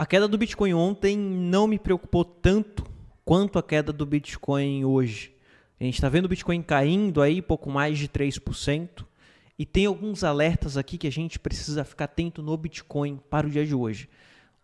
A queda do Bitcoin ontem não me preocupou tanto quanto a queda do Bitcoin hoje. A gente está vendo o Bitcoin caindo aí pouco mais de 3%. E tem alguns alertas aqui que a gente precisa ficar atento no Bitcoin para o dia de hoje.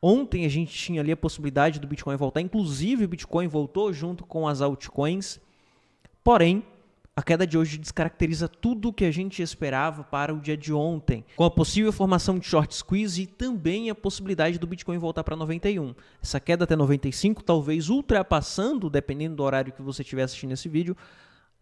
Ontem a gente tinha ali a possibilidade do Bitcoin voltar, inclusive o Bitcoin voltou junto com as altcoins, porém a queda de hoje descaracteriza tudo o que a gente esperava para o dia de ontem, com a possível formação de short squeeze e também a possibilidade do Bitcoin voltar para 91. Essa queda até 95, talvez ultrapassando, dependendo do horário que você estiver assistindo esse vídeo,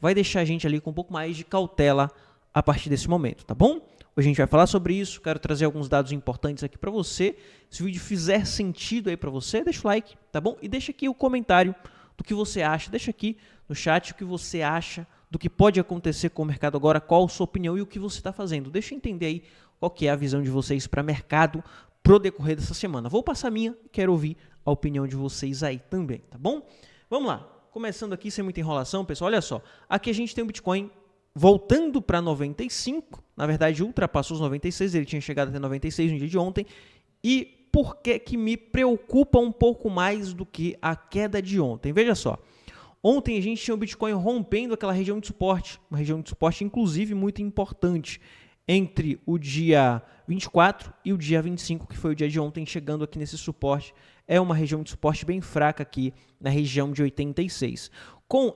vai deixar a gente ali com um pouco mais de cautela a partir desse momento, tá bom? Hoje a gente vai falar sobre isso, quero trazer alguns dados importantes aqui para você. Se o vídeo fizer sentido aí para você, deixa o like, tá bom? E deixa aqui o comentário do que você acha, deixa aqui no chat o que você acha do que pode acontecer com o mercado agora, qual a sua opinião e o que você está fazendo. Deixa eu entender aí qual que é a visão de vocês para mercado pro decorrer dessa semana. Vou passar a minha, quero ouvir a opinião de vocês aí também, tá bom? Vamos lá, começando aqui sem muita enrolação, pessoal, olha só. Aqui a gente tem o Bitcoin voltando para 95, na verdade ultrapassou os 96, ele tinha chegado até 96 no dia de ontem, e por que me preocupa um pouco mais do que a queda de ontem? Veja só, ontem a gente tinha o Bitcoin rompendo aquela região de suporte, uma região de suporte inclusive muito importante, entre o dia 24 e o dia 25, que foi o dia de ontem, chegando aqui nesse suporte, é uma região de suporte bem fraca aqui na região de 86. Com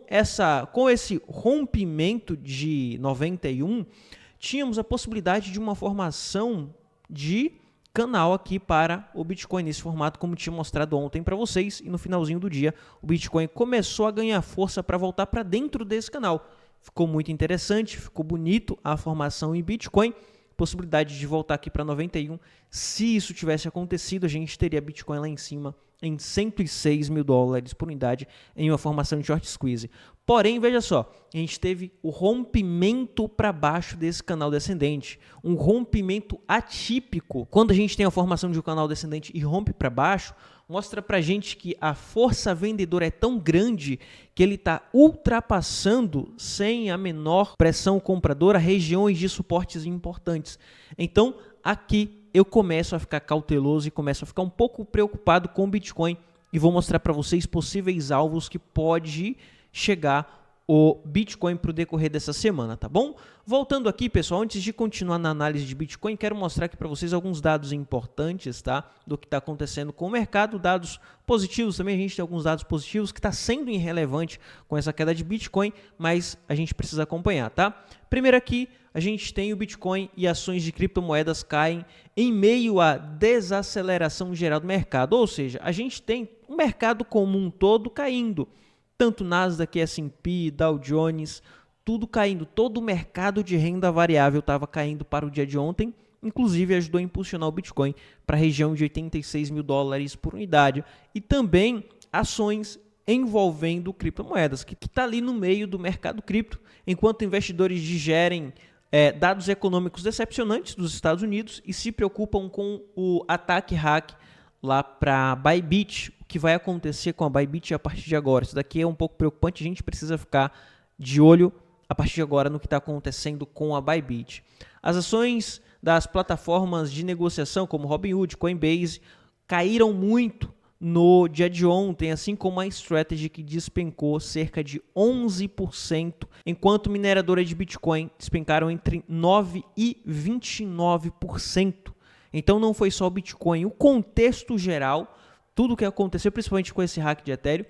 esse rompimento de 91, tínhamos a possibilidade de uma formação de canal aqui para o Bitcoin, nesse formato como tinha mostrado ontem para vocês, e no finalzinho do dia o Bitcoin começou a ganhar força para voltar para dentro desse canal. Ficou muito interessante, ficou bonito a formação em Bitcoin, possibilidade de voltar aqui para 91. Se isso tivesse acontecido, a gente teria Bitcoin lá em cima em 106 mil dólares por unidade em uma formação de short squeeze. Porém, veja só, a gente teve o rompimento para baixo desse canal descendente, um rompimento atípico. Quando a gente tem a formação de um canal descendente e rompe para baixo, mostra para a gente que a força vendedora é tão grande que ele está ultrapassando, sem a menor pressão compradora, regiões de suportes importantes. Então, aqui eu começo a ficar cauteloso e começo a ficar um pouco preocupado com o Bitcoin e vou mostrar para vocês possíveis alvos que pode chegar o Bitcoin para o decorrer dessa semana, tá bom? Voltando aqui, pessoal, antes de continuar na análise de Bitcoin, quero mostrar aqui para vocês alguns dados importantes, tá? Do que está acontecendo com o mercado, dados positivos também, a gente tem alguns dados positivos que está sendo irrelevante com essa queda de Bitcoin, mas a gente precisa acompanhar, tá? Primeiro aqui, a gente tem o Bitcoin e ações de criptomoedas caem em meio à desaceleração geral do mercado, ou seja, a gente tem o mercado como um todo caindo, tanto Nasdaq, S&P, Dow Jones, tudo caindo, todo o mercado de renda variável estava caindo para o dia de ontem, inclusive ajudou a impulsionar o Bitcoin para a região de 86 mil dólares por unidade, e também ações envolvendo criptomoedas, que está ali no meio do mercado cripto, enquanto investidores digerem dados econômicos decepcionantes dos Estados Unidos e se preocupam com o ataque hack lá para a Bybit. O que vai acontecer com a Bybit a partir de agora? Isso daqui é um pouco preocupante, a gente precisa ficar de olho a partir de agora no que está acontecendo com a Bybit. As ações das plataformas de negociação como Robinhood, Coinbase caíram muito no dia de ontem, assim como a Strategy, que despencou cerca de 11%, enquanto mineradoras de Bitcoin despencaram entre 9% e 29%. Então não foi só o Bitcoin, o contexto geral, tudo o que aconteceu, principalmente com esse hack de Ethereum,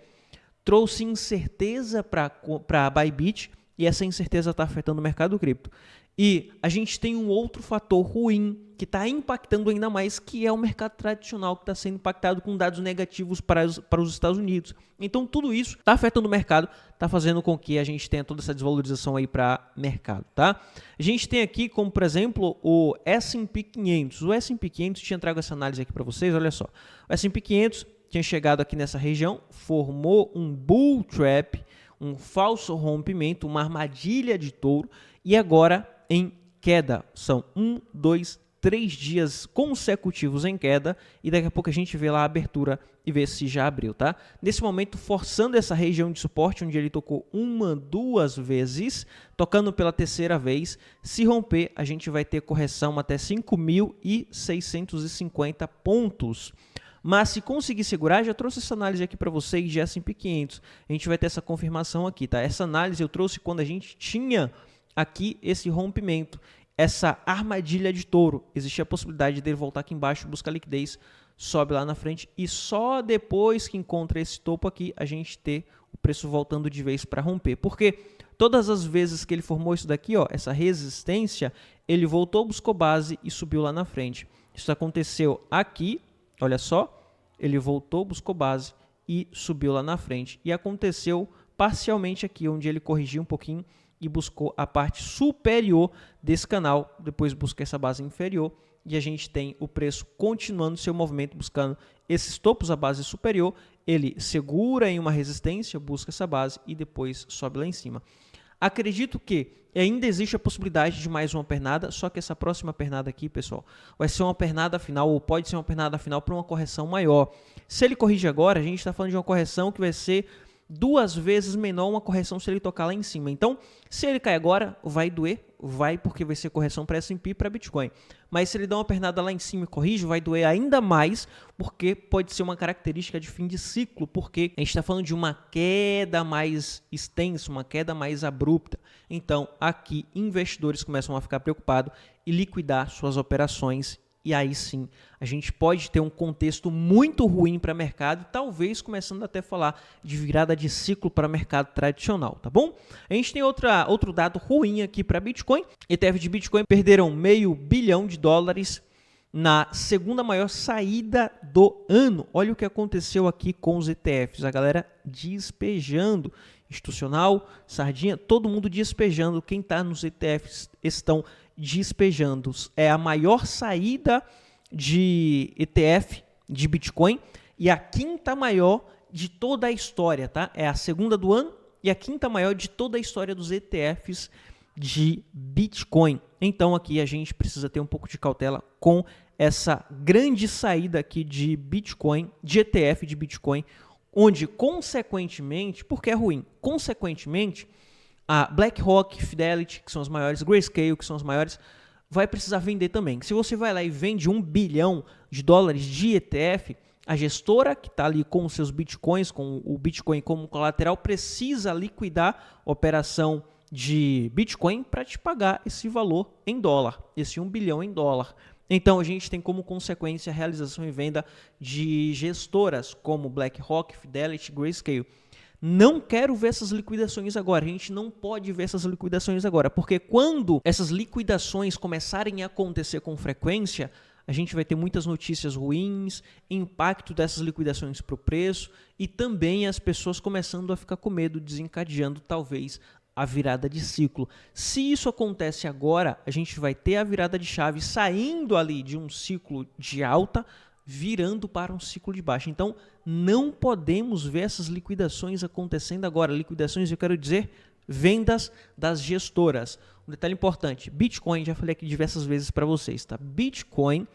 trouxe incerteza para a Bybit, e essa incerteza está afetando o mercado cripto. E a gente tem um outro fator ruim que está impactando ainda mais, que é o mercado tradicional, que está sendo impactado com dados negativos para os Estados Unidos. Então tudo isso está afetando o mercado, está fazendo com que a gente tenha toda essa desvalorização aí para o mercado, tá? A gente tem aqui como, por exemplo, o S&P 500. O S&P 500, tinha trago essa análise aqui para vocês, olha só. O S&P 500 tinha chegado aqui nessa região, formou um bull trap, um falso rompimento, uma armadilha de touro, e agora em queda. São 1, 2, 3 dias consecutivos em queda, e daqui a pouco a gente vê lá a abertura e vê se já abriu, tá? Nesse momento, forçando essa região de suporte, onde ele tocou 1, 2 vezes, tocando pela terceira vez. Se romper, a gente vai ter correção até 5.650 pontos. Mas se conseguir segurar, já trouxe essa análise aqui para vocês de S&P 500. A gente vai ter essa confirmação aqui, tá? Essa análise eu trouxe quando a gente tinha aqui esse rompimento, essa armadilha de touro. Existia a possibilidade dele voltar aqui embaixo, buscar liquidez, sobe lá na frente e só depois que encontra esse topo aqui, a gente ter o preço voltando de vez para romper. Porque todas as vezes que ele formou isso daqui, ó, essa resistência, ele voltou, buscou base e subiu lá na frente. Isso aconteceu aqui, olha só, ele voltou, buscou base e subiu lá na frente. E aconteceu parcialmente aqui, onde ele corrigiu um pouquinho e buscou a parte superior desse canal, depois busca essa base inferior e a gente tem o preço continuando seu movimento, buscando esses topos, a base superior, ele segura em uma resistência, busca essa base e depois sobe lá em cima. Acredito que ainda existe a possibilidade de mais uma pernada, só que essa próxima pernada aqui, pessoal, vai ser uma pernada final, ou pode ser uma pernada final para uma correção maior. Se ele corrige agora, a gente está falando de uma correção que vai ser 2 vezes menor uma correção se ele tocar lá em cima. Então, se ele cair agora, vai doer, vai, porque vai ser correção para S&P e para Bitcoin. Mas se ele dá uma pernada lá em cima e corrige, vai doer ainda mais, porque pode ser uma característica de fim de ciclo, porque a gente está falando de uma queda mais extensa, uma queda mais abrupta. Então, aqui, investidores começam a ficar preocupados e liquidar suas operações. E aí sim, a gente pode ter um contexto muito ruim para mercado, talvez começando até a falar de virada de ciclo para mercado tradicional, tá bom? A gente tem outro dado ruim aqui para Bitcoin. ETF de Bitcoin perderam $500 bilhão na segunda maior saída do ano. Olha o que aconteceu aqui com os ETFs, a galera despejando, institucional, sardinha, todo mundo despejando. Quem está nos ETFs estão despejando. É a maior saída de ETF de Bitcoin e a quinta maior de toda a história, tá? É a segunda do ano e a quinta maior de toda a história dos ETFs de Bitcoin. Então aqui a gente precisa ter um pouco de cautela com essa grande saída aqui de Bitcoin, de ETF de Bitcoin, onde consequentemente, porque é ruim, consequentemente a BlackRock, Fidelity, que são as maiores, Grayscale, que são as maiores, vai precisar vender também. Se você vai lá e vende $1 bilhão de ETF, a gestora que está ali com os seus bitcoins, com o Bitcoin como colateral, precisa liquidar a operação de Bitcoin para te pagar esse valor em dólar, esse $1 bilhão em dólar. Então, a gente tem como consequência a realização e venda de gestoras como BlackRock, Fidelity, Grayscale. Não quero ver essas liquidações agora, a gente não pode ver essas liquidações agora, porque quando essas liquidações começarem a acontecer com frequência, a gente vai ter muitas notícias ruins, impacto dessas liquidações para o preço e também as pessoas começando a ficar com medo, desencadeando talvez a virada de ciclo. Se isso acontece agora, a gente vai ter a virada de chave saindo ali de um ciclo de alta, virando para um ciclo de baixa. Então, não podemos ver essas liquidações acontecendo agora. Liquidações, eu quero dizer, vendas das gestoras. Um detalhe importante, Bitcoin, já falei aqui diversas vezes para vocês, tá? Bitcoin,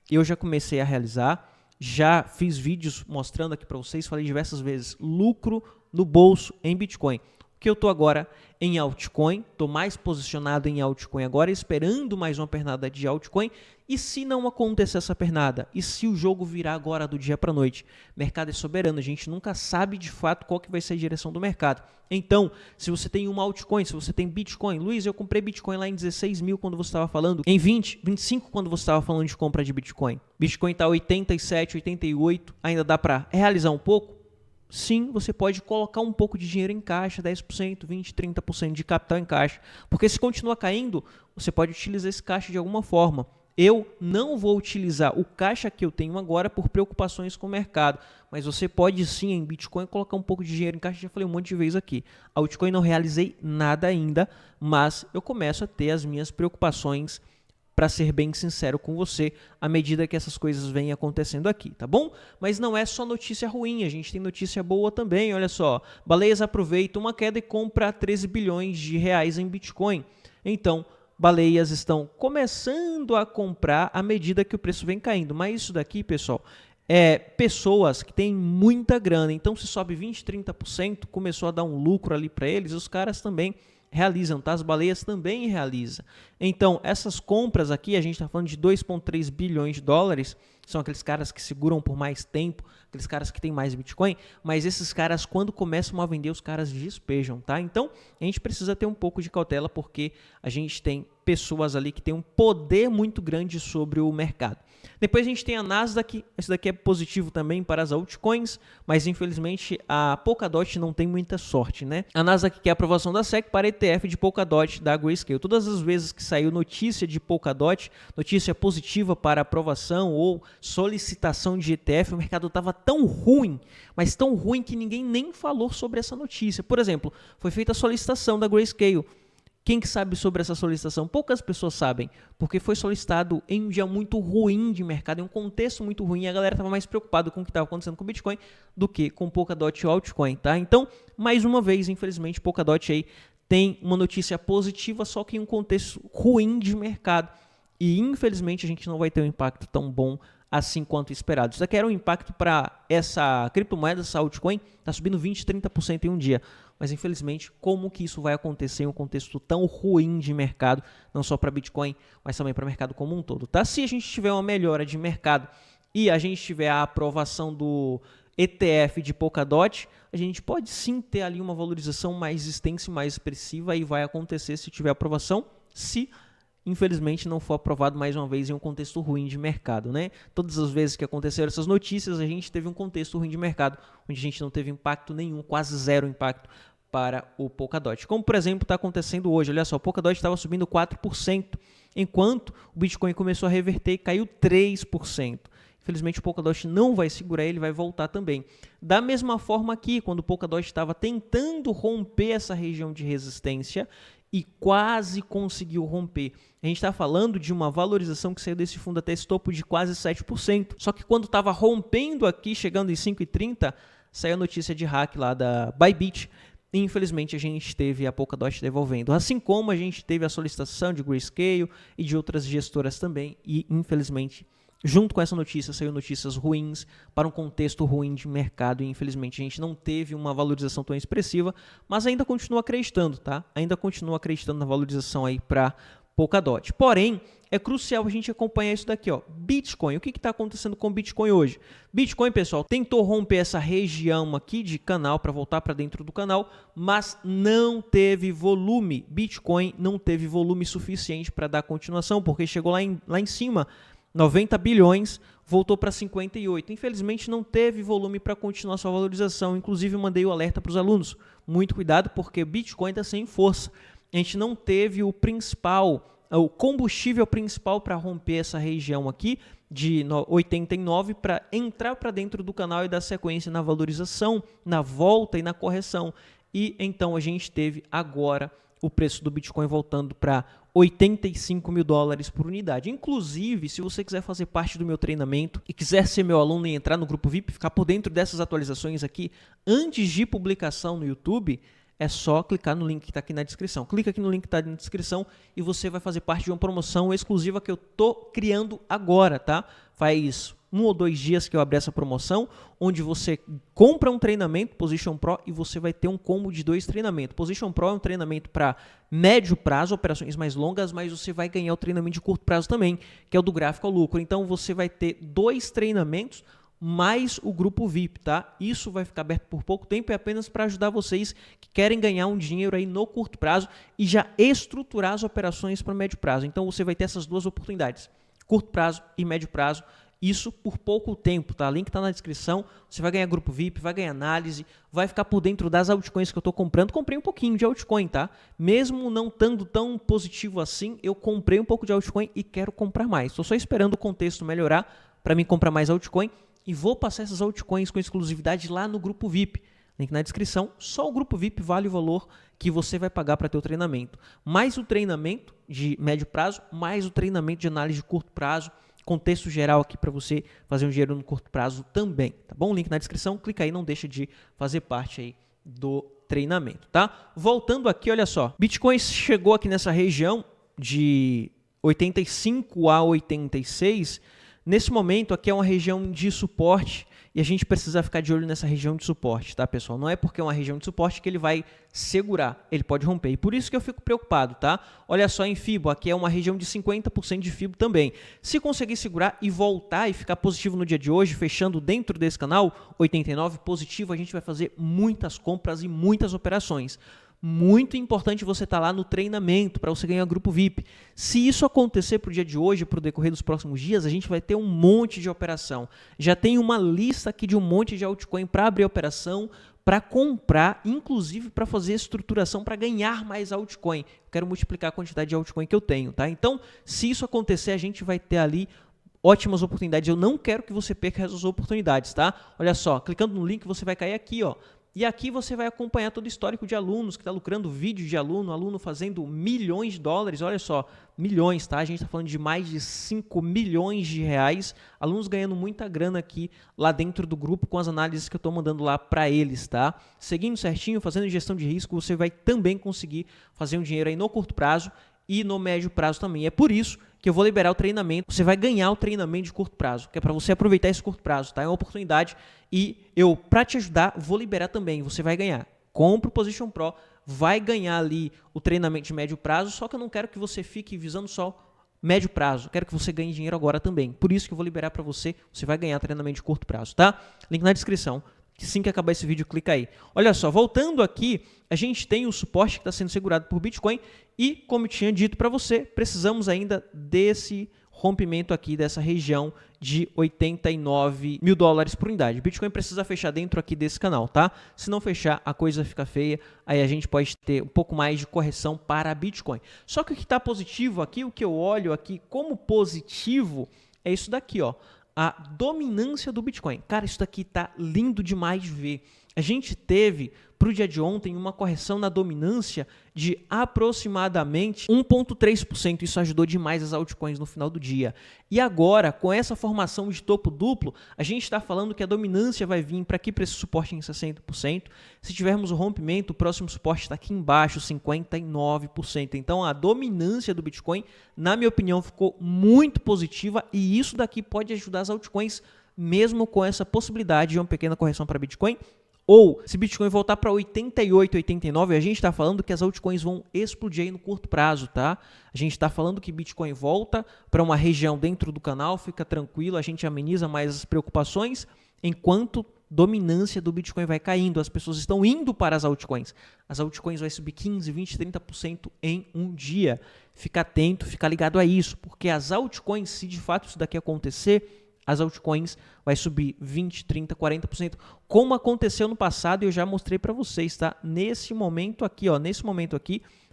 eu já comecei a realizar, já fiz vídeos mostrando aqui para vocês, falei diversas vezes, lucro no bolso em Bitcoin. Que eu estou agora em altcoin, estou mais posicionado em altcoin agora, esperando mais uma pernada de altcoin. E se não acontecer essa pernada? E se o jogo virar agora do dia para a noite? Mercado é soberano, a gente nunca sabe de fato qual que vai ser a direção do mercado. Então, se você tem uma altcoin, se você tem Bitcoin, Luiz, eu comprei Bitcoin lá em 16 mil quando você estava falando, em 20, 25 quando você estava falando de compra de Bitcoin. Bitcoin está 87, 88, ainda dá para realizar um pouco? Sim, você pode colocar um pouco de dinheiro em caixa, 10%, 20%, 30% de capital em caixa. Porque se continua caindo, você pode utilizar esse caixa de alguma forma. Eu não vou utilizar o caixa que eu tenho agora por preocupações com o mercado. Mas você pode sim em Bitcoin colocar um pouco de dinheiro em caixa, já falei um monte de vezes aqui. A altcoin não realizei nada ainda, mas eu começo a ter as minhas preocupações, para ser bem sincero com você, à medida que essas coisas vêm acontecendo aqui, tá bom? Mas não é só notícia ruim, a gente tem notícia boa também, olha só. Baleias aproveita uma queda e compra 13 bilhões de reais em Bitcoin. Então, baleias estão começando a comprar à medida que o preço vem caindo. Mas isso daqui, pessoal, é pessoas que têm muita grana. Então, se sobe 20%, 30%, começou a dar um lucro ali para eles, os caras também realizam, tá? As baleias também realizam. Então, essas compras aqui, a gente está falando de 2,3 bilhões de dólares, são aqueles caras que seguram por mais tempo, aqueles caras que têm mais Bitcoin, mas esses caras, quando começam a vender, os caras despejam, tá? Então, a gente precisa ter um pouco de cautela, porque a gente tem pessoas ali que têm um poder muito grande sobre o mercado. Depois a gente tem a Nasdaq, esse daqui é positivo também para as altcoins, mas infelizmente a Polkadot não tem muita sorte, né? A Nasdaq quer a aprovação da SEC para ETF de Polkadot da Grayscale. Todas as vezes que saiu notícia de Polkadot, notícia positiva para aprovação ou solicitação de ETF, o mercado estava tão ruim, mas tão ruim que ninguém nem falou sobre essa notícia. Por exemplo, foi feita a solicitação da Grayscale. Quem que sabe sobre essa solicitação? Poucas pessoas sabem, porque foi solicitado em um dia muito ruim de mercado, em um contexto muito ruim, e a galera estava mais preocupada com o que estava acontecendo com o Bitcoin do que com Polkadot ou altcoin, tá? Então, mais uma vez, infelizmente, Polkadot aí tem uma notícia positiva, só que em um contexto ruim de mercado, e infelizmente a gente não vai ter um impacto tão bom assim quanto esperado. Isso daqui era um impacto para essa criptomoeda, essa altcoin, está subindo 20%, 30% em um dia. Mas infelizmente, como que isso vai acontecer em um contexto tão ruim de mercado, não só para Bitcoin, mas também para o mercado como um todo, tá? Se a gente tiver uma melhora de mercado e a gente tiver a aprovação do ETF de Polkadot, a gente pode sim ter ali uma valorização mais extensa e mais expressiva, e vai acontecer se tiver aprovação, se infelizmente não for aprovado mais uma vez em um contexto ruim de mercado, né? Todas as vezes que aconteceram essas notícias, a gente teve um contexto ruim de mercado, onde a gente não teve impacto nenhum, quase zero impacto para o Polkadot. Como, por exemplo, está acontecendo hoje. Olha só, o Polkadot estava subindo 4%, enquanto o Bitcoin começou a reverter e caiu 3%. Infelizmente, o Polkadot não vai segurar, ele vai voltar também. Da mesma forma aqui, quando o Polkadot estava tentando romper essa região de resistência e quase conseguiu romper. A gente está falando de uma valorização que saiu desse fundo até esse topo de quase 7%. Só que quando estava rompendo aqui, chegando em 5,30, saiu a notícia de hack lá da Bybit. E, infelizmente, a gente teve a Polkadot devolvendo. Assim como a gente teve a solicitação de Grayscale e de outras gestoras também. E, infelizmente, junto com essa notícia, saiu notícias ruins para um contexto ruim de mercado, e infelizmente a gente não teve uma valorização tão expressiva, mas ainda continua acreditando, tá? Ainda continua acreditando na valorização aí para Polkadot. Porém, é crucial a gente acompanhar isso daqui, ó. Bitcoin, o que está acontecendo com o Bitcoin hoje? Bitcoin, pessoal, tentou romper essa região aqui de canal para voltar para dentro do canal, mas não teve volume. Bitcoin não teve volume suficiente para dar continuação, porque chegou lá em cima, 90 bilhões, voltou para 58. Infelizmente, não teve volume para continuar sua valorização. Inclusive, eu mandei o alerta para os alunos. Muito cuidado, porque Bitcoin está sem força. A gente não teve o combustível principal para romper essa região aqui de 89 para entrar para dentro do canal e dar sequência na valorização, na volta e na correção. E então a gente teve agora o preço do Bitcoin voltando para 85 mil dólares por unidade. Inclusive, se você quiser fazer parte do meu treinamento e quiser ser meu aluno e entrar no grupo VIP, ficar por dentro dessas atualizações aqui antes de publicação no YouTube, é só clicar no link que está aqui na descrição. Clica aqui no link que está na descrição e você vai fazer parte de uma promoção exclusiva que eu estou criando agora, tá? Faz 1 ou 2 dias que eu abri essa promoção, onde você compra um treinamento Position Pro e você vai ter um combo de 2 treinamentos. Position Pro é um treinamento para médio prazo, operações mais longas, mas você vai ganhar o treinamento de curto prazo também, que é o do gráfico ao lucro. Então você vai ter 2 treinamentos mais o grupo VIP, tá? Isso vai ficar aberto por pouco tempo, é apenas para ajudar vocês que querem ganhar um dinheiro aí no curto prazo e já estruturar as operações para médio prazo. Então você vai ter essas 2 oportunidades, curto prazo e médio prazo. Isso por pouco tempo, tá? O link está na descrição. Você vai ganhar grupo VIP, vai ganhar análise, vai ficar por dentro das altcoins que eu estou comprando. Comprei um pouquinho de altcoin, tá? Mesmo não estando tão positivo assim, eu comprei um pouco de altcoin e quero comprar mais. Estou só esperando o contexto melhorar para mim comprar mais altcoin e vou passar essas altcoins com exclusividade lá no grupo VIP. Link na descrição. Só o grupo VIP vale o valor que você vai pagar para ter o treinamento. Mais o treinamento de médio prazo, mais o treinamento de análise de curto prazo, contexto geral aqui para você fazer um dinheiro no curto prazo também, tá bom? Link na descrição, clica aí, não deixa de fazer parte aí do treinamento, tá? Voltando aqui, olha só, Bitcoin chegou aqui nessa região de 85 a 86, nesse momento aqui é uma região de suporte e a gente precisa ficar de olho nessa região de suporte, tá, pessoal? Não é porque é uma região de suporte que ele vai segurar, ele pode romper. E por isso que eu fico preocupado, tá? Olha só em FIBO, aqui é uma região de 50% de FIBO também. Se conseguir segurar e voltar e ficar positivo no dia de hoje, fechando dentro desse canal, 89 positivo, a gente vai fazer muitas compras e muitas operações. Muito importante você estar lá no treinamento para você ganhar grupo VIP. Se isso acontecer para o dia de hoje, para o decorrer dos próximos dias, a gente vai ter um monte de operação. Já tem uma lista aqui de um monte de altcoin para abrir operação, para comprar, inclusive para fazer estruturação para ganhar mais altcoin. Eu quero multiplicar a quantidade de altcoin que eu tenho, tá? Então, se isso acontecer, a gente vai ter ali ótimas oportunidades. Eu não quero que você perca essas oportunidades, tá? Olha só, clicando no link, você vai cair aqui, ó. E aqui você vai acompanhar todo o histórico de alunos que está lucrando, vídeo de aluno fazendo milhões de dólares, olha só, milhões, tá? A gente está falando de mais de 5 milhões de reais, alunos ganhando muita grana aqui lá dentro do grupo com as análises que eu estou mandando lá para eles, tá? Seguindo certinho, fazendo gestão de risco, você vai também conseguir fazer um dinheiro aí no curto prazo e no médio prazo também. É por isso que eu vou liberar o treinamento. Você vai ganhar o treinamento de curto prazo, que é para você aproveitar esse curto prazo, tá? É uma oportunidade e eu, para te ajudar, vou liberar também. Você vai ganhar. Compre o Position Pro, vai ganhar ali o treinamento de médio prazo, só que eu não quero que você fique visando só médio prazo. Quero que você ganhe dinheiro agora também. Por isso que eu vou liberar para você. Você vai ganhar treinamento de curto prazo, tá? Link na descrição. Assim que acabar esse vídeo, clica aí. Olha só, voltando aqui, a gente tem o suporte que está sendo segurado por Bitcoin e, como eu tinha dito para você, precisamos ainda desse rompimento aqui, dessa região de 89 mil dólares por unidade. Bitcoin precisa fechar dentro aqui desse canal, tá? Se não fechar, a coisa fica feia, aí a gente pode ter um pouco mais de correção para Bitcoin. Só que o que está positivo aqui, o que eu olho aqui como positivo, é isso daqui, ó. A dominância do Bitcoin. Cara, isso daqui tá lindo demais de ver. A gente teve, para o dia de ontem, uma correção na dominância de aproximadamente 1,3%. Isso ajudou demais as altcoins no final do dia. E agora, com essa formação de topo duplo, a gente está falando que a dominância vai vir para aqui, para esse suporte em 60%. Se tivermos o rompimento, o próximo suporte está aqui embaixo, 59%. Então, a dominância do Bitcoin, na minha opinião, ficou muito positiva e isso daqui pode ajudar as altcoins, mesmo com essa possibilidade de uma pequena correção para Bitcoin. Ou, se Bitcoin voltar para 88, 89, a gente está falando que as altcoins vão explodir aí no curto prazo, tá? A gente está falando que Bitcoin volta para uma região dentro do canal, fica tranquilo, a gente ameniza mais as preocupações, enquanto dominância do Bitcoin vai caindo, as pessoas estão indo para as altcoins. As altcoins vai subir 15, 20, 30% em um dia. Fica atento, fica ligado a isso, porque as altcoins, se de fato isso daqui acontecer, as altcoins vai subir 20, 30, 40%, como aconteceu no passado e eu já mostrei para vocês, tá? Nesse momento aqui, ó,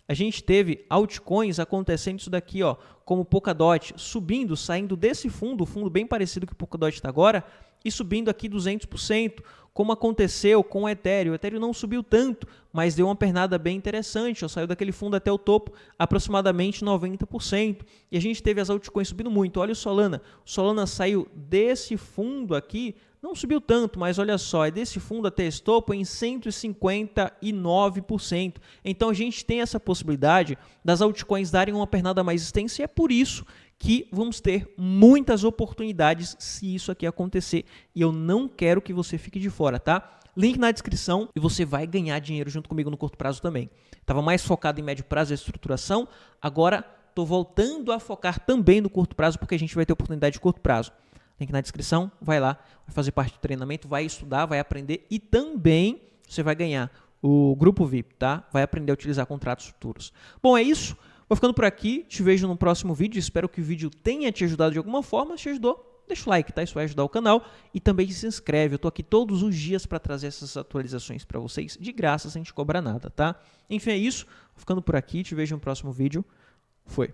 a gente teve altcoins acontecendo isso daqui, ó, como o Polkadot subindo, saindo desse fundo, o fundo bem parecido que o Polkadot está agora, e subindo aqui 200%, como aconteceu com o Ethereum. O Ethereum não subiu tanto, mas deu uma pernada bem interessante, ó, saiu daquele fundo até o topo, aproximadamente 90%. E a gente teve as altcoins subindo muito. Olha o Solana. O Solana saiu desse fundo aqui, não subiu tanto, mas olha só, é desse fundo até esse topo em 159%. Então a gente tem essa possibilidade das altcoins darem uma pernada mais extensa e é por isso que vamos ter muitas oportunidades se isso aqui acontecer. E eu não quero que você fique de fora, tá? Link na descrição e você vai ganhar dinheiro junto comigo no curto prazo também. Estava mais focado em médio prazo e estruturação, agora estou voltando a focar também no curto prazo porque a gente vai ter oportunidade de curto prazo. Link na descrição, vai lá, vai fazer parte do treinamento, vai estudar, vai aprender e também você vai ganhar o grupo VIP, tá? Vai aprender a utilizar contratos futuros. Bom, é isso. Vou ficando por aqui, te vejo no próximo vídeo, espero que o vídeo tenha te ajudado de alguma forma, se te ajudou, deixa o like, tá? Isso vai ajudar o canal e também se inscreve, eu tô aqui todos os dias para trazer essas atualizações para vocês, de graça, sem te cobrar nada, tá? Enfim, é isso, vou ficando por aqui, te vejo no próximo vídeo, foi!